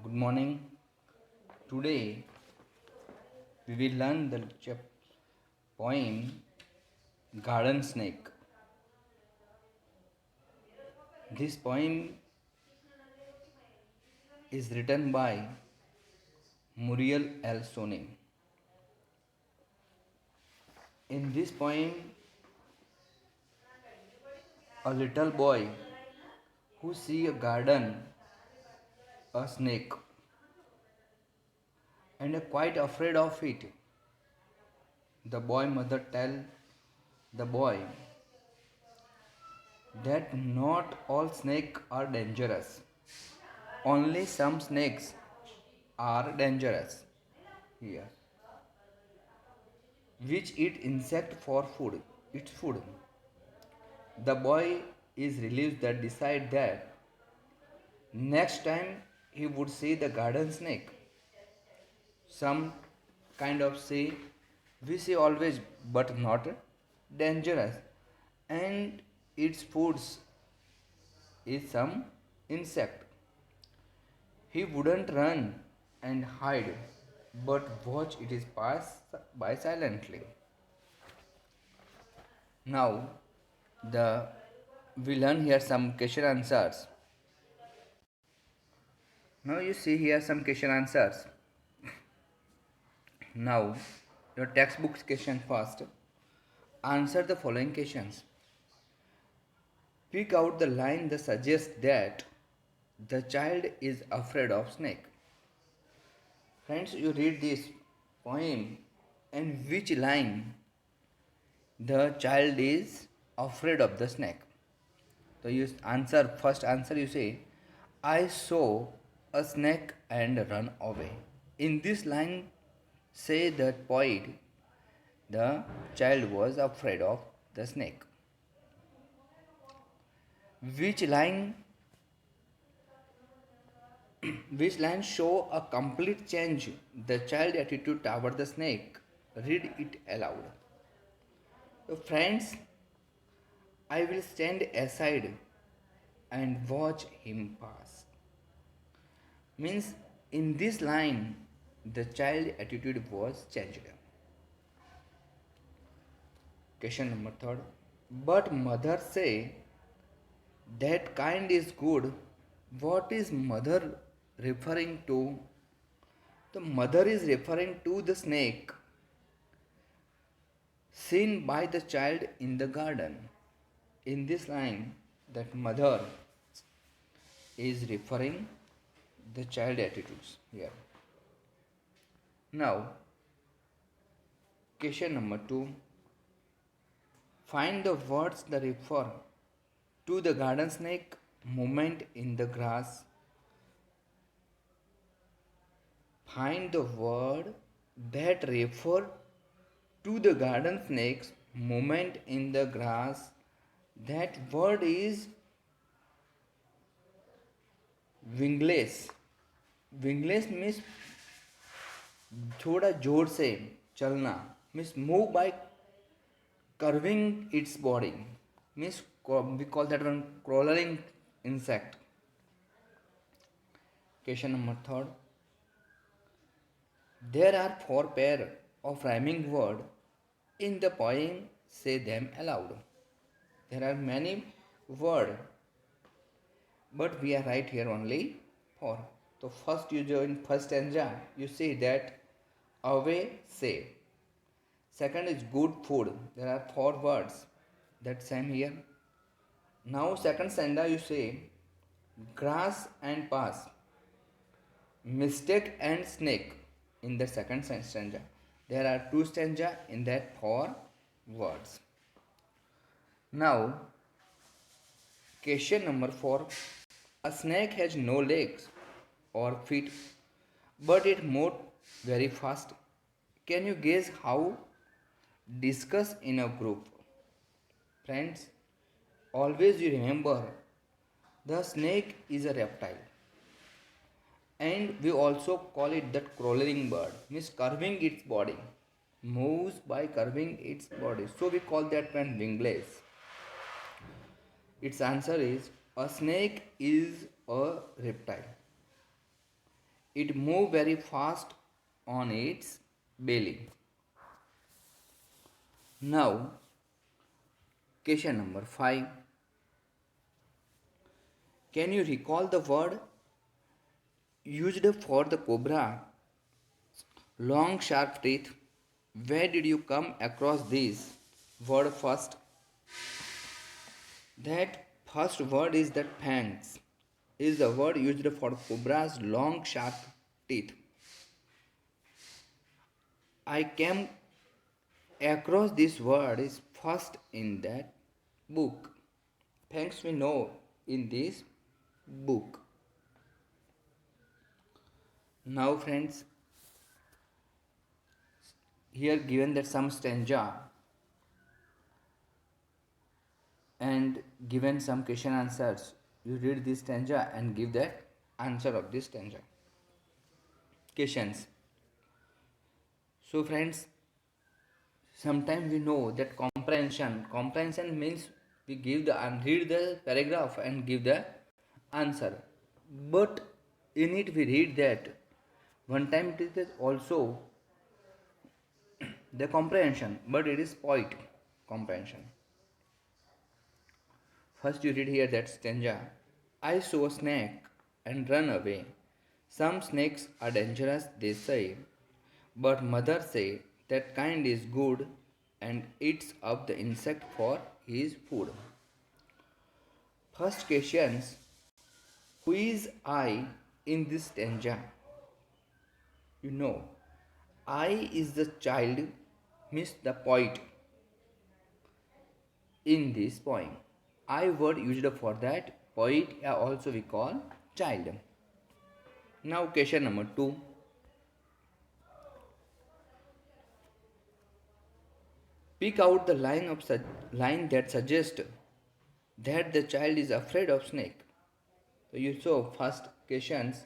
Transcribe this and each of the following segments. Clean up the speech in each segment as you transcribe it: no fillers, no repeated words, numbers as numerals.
Good morning. Today we will learn the poem Garden Snake. This poem is written by Muriel L. Sone. In this poem, a little boy who see a garden, a snake, and are quite afraid of it. The boy mother tell the boy that not all snakes are dangerous. Only some snakes are dangerous here, which eat insect for food. Its food. The boy is relieved that decide that next time he would see the garden snake. Some kind of say we see always but not dangerous, and its foods is some insect. He wouldn't run and hide but watch it is pass by silently. Now the we learn here some question answers. Now you see here some question answers. Now your textbook question first. Answer the following questions. Pick out the line that suggests that the child is afraid of snake. Friends, you read this poem and which line the child is afraid of the snake. So you answer first answer you say I saw a snake and run away. In this line say the poet the child was afraid of the snake. Which line which line show a complete change the child attitude toward the snake? Read it aloud. So friends, I will stand aside and watch him pass. Means in this line the child attitude was changed. Question number third. But mother say that kind is good. What is mother referring to? The mother is referring to the snake seen by the child in the garden. In this line, that mother is referring the child attitudes here. Now, question number 2. Find the words that refer to the garden snake movement in the grass. Find the word that refer to the garden snake's movement in the grass. That word is wingless. Wingless means थोड़ा जोर से चलना, means move by curving its body, means we call that one crawling insect. Question number 3. There are 4 pair of rhyming words in the poem. Say them aloud. There are many words, but we are right here only 4. So first you join first stanza. You see that away say. Second is good food. There are 4 words. That same here. Now second stanza you say grass and pass. Mistake and snake in the second stanza. There are 2 stanza in that 4 words. Now question number 4. A snake has no legs or feet, but it moves very fast. Can you guess how? Discuss in a group. Friends, always you remember the snake is a reptile, and we also call it that crawling bird, means curving its body, moves by curving its body, so we call that one wingless. Its answer is a snake is a reptile. It moved very fast on its belly. Now, question number 5. Can you recall the word used for the cobra? Long sharp teeth. Where did you come across this word first? That first word is that fangs is the word used for cobra's long sharp teeth. I came across this word is first in that book. Thanks we know in this book. Now friends, here given that some stanza and given some question answers, you read this stanza and give the answer of this stanza. Questions. So friends, sometimes we know that comprehension means we give the and read the paragraph and give the answer, but in it we read that one time it is also the comprehension, but it is poet comprehension. First you read here that stanza. I saw a snake and run away. Some snakes are dangerous, they say, but mother say that kind is good and eats up the insect for his food. First questions. Who is I in this stanza? You know, I is the child, means the poet in this poem. I word used for that poet also we call child. Now question number 2. Pick out the line that suggests that the child is afraid of snake. So you saw first questions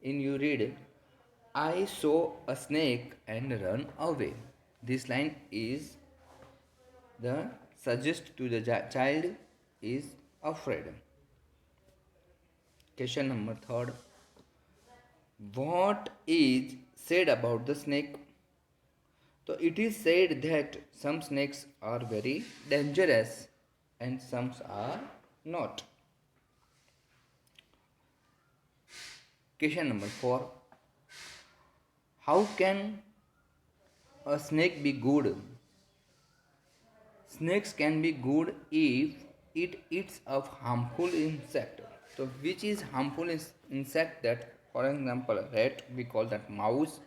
in you read I saw a snake and run away. This line is the suggest to the child is afraid. Question number 3. What is said about the snake? So it is said that some snakes are very dangerous and some are not. Question number 4. How can a snake be good? Snakes can be good if it eats of harmful insect. So which is harmful insect? That for example rat, we call that mouse,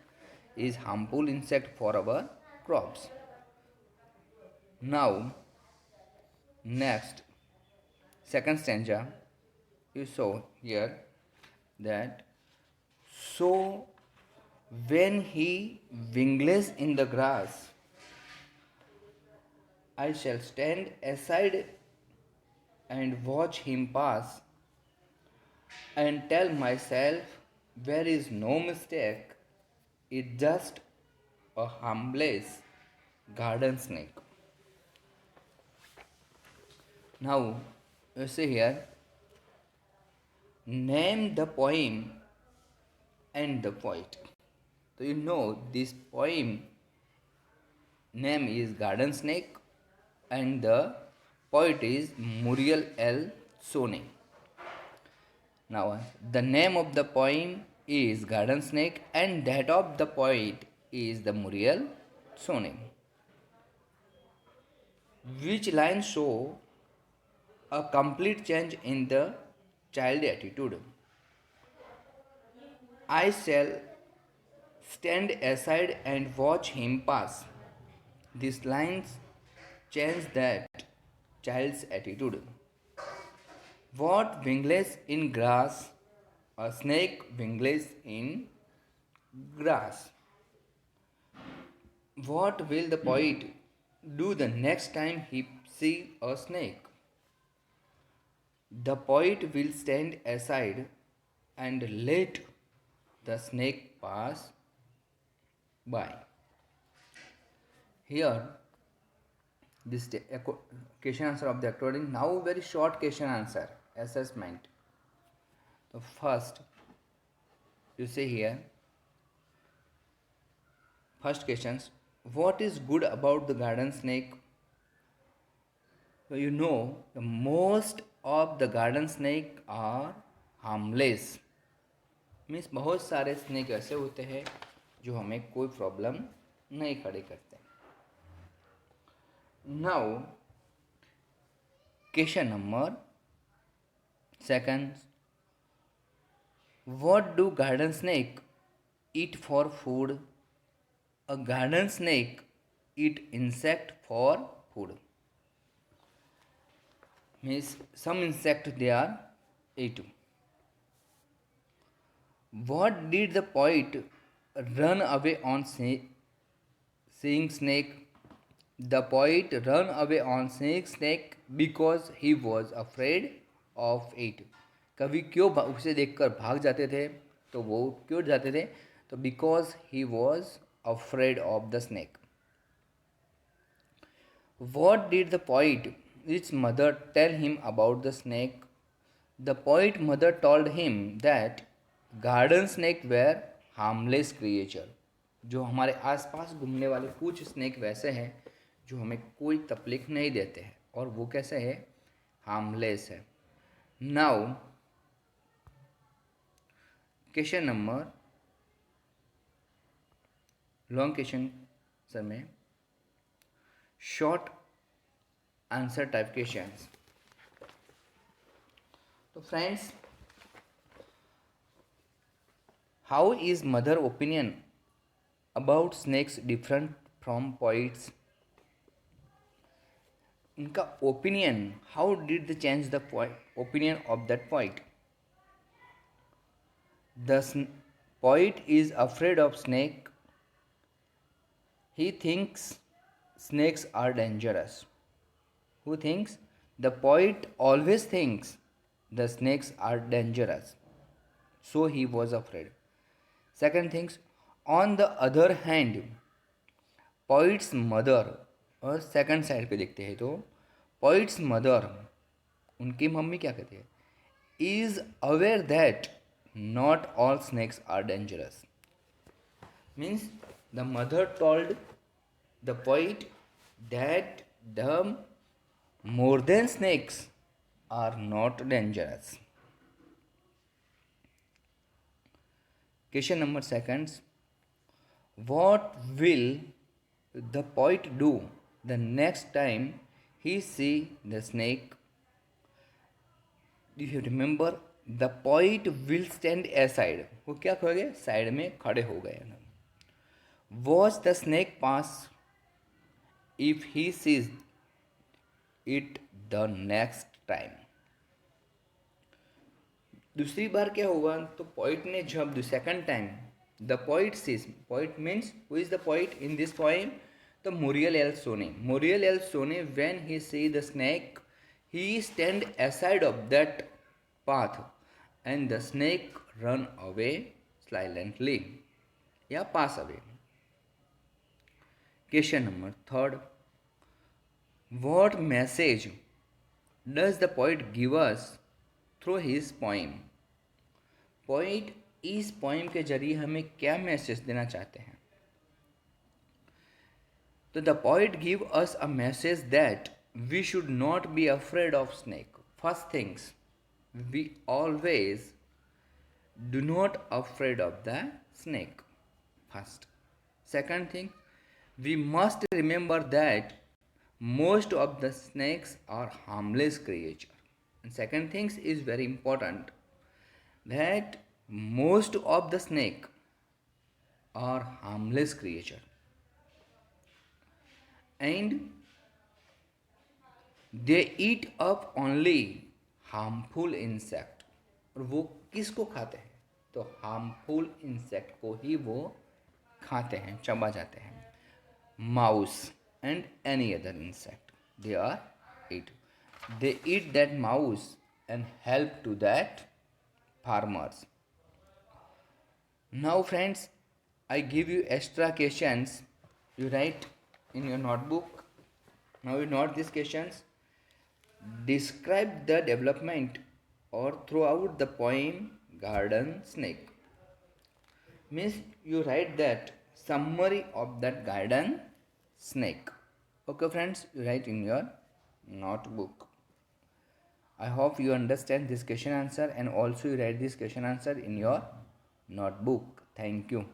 is harmful insect for our crops. Now next second stanza you saw here that so when he wingles in the grass, I shall stand aside and watch him pass and tell myself there is no mistake, it's just a harmless garden snake. Now, you see here, name the poem and the poet. So you know this poem name is Garden Snake and the poet is Muriel L. Sone. Now, the name of the poem is Garden Snake and that of the poet is the Muriel Sone. Which lines show a complete change in the child attitude? I shall stand aside and watch him pass. These lines change that child's attitude. What wingless in grass? A snake wingless in grass. What will the poet do the next time he sees a snake? The poet will stand aside and let the snake pass by. Here, this question answer of the according. Now, very short question answer assessment. The first, You see here, first questions. What is good about the garden snake? So you know, the most of the garden snake are harmless. Means बहुत सारे snake ऐसे होते हैं जो हमें कोई problem नहीं खड़े करते. Now question number second. What do garden snake eat for food? A garden snake eat insect for food. Means some insect they are eat. What did the poet run away on seeing snake? The poet ran away on seeing snake because he was afraid of it. कवि क्यों उसे देखकर भाग जाते थे? तो वो क्यों जाते थे? तो because he was afraid of the snake. What did the poet's mother tell him about the snake? The poet's mother told him that garden snake were harmless creature. जो हमारे आसपास घूमने वाले कुछ स्नेक वैसे हैं जो हमें कोई तकलीफ नहीं देते हैं और वो कैसे है? हार्मलेस है. Now question number long question sir में शॉर्ट आंसर टाइप क्वेश्चंस. तो friends, how is mother opinion about snakes different from points? इनका opinion, how did the change the opinion of that point? The poet is afraid of snake. He thinks snakes are dangerous. Who thinks? The poet always thinks the snakes are dangerous. So he was afraid. Second things, on the other hand, poet's mother, और second side पे देखते हैं तो poet's mother, उनकी mummy क्या कहती है? Is aware that not all snakes are dangerous. Means the mother told the poet that the more than snakes are not dangerous. Question number second. What will the poet do the next time he see the snake? Do you remember? The poet will stand aside. वो क्या हो गए? Side में खड़े हो गए. Watch the snake pass. If he sees it the next time. दूसरी बार क्या होगा? तो पोइट ने जब the second time the poet sees, poet means who is the poet in this poem? तो Muriel L Sonne. Muriel L Sonne when he see the snake he stand aside of that path and the snake run away silently या pass away. Question number third. What message does the poet give us through his poem? Poet इस poem के जरिए हमें क्या message देना चाहते हैं? तो the poet give us a message that we should not be afraid of snake. First things, we always do not afraid of the snake. First. Second thing, we must remember that most of the snakes are harmless creature. And second thing is very important, that most of the snake are harmless creature. And they eat up only harmful insect. और वो किसको खाते हैं? तो harmful insect को ही वो खाते हैं, चबा जाते हैं. Mouse and any other insect they are eat. They eat that mouse and help to that farmers. Now friends, I give you extra questions. You write in your notebook. Now you note this questions. Describe the development or throughout the poem Garden Snake. Means you write that summary of that garden snake. Okay friends, you write in your notebook. I hope you understand this question answer, and also you write this question answer in your notebook. Thank you.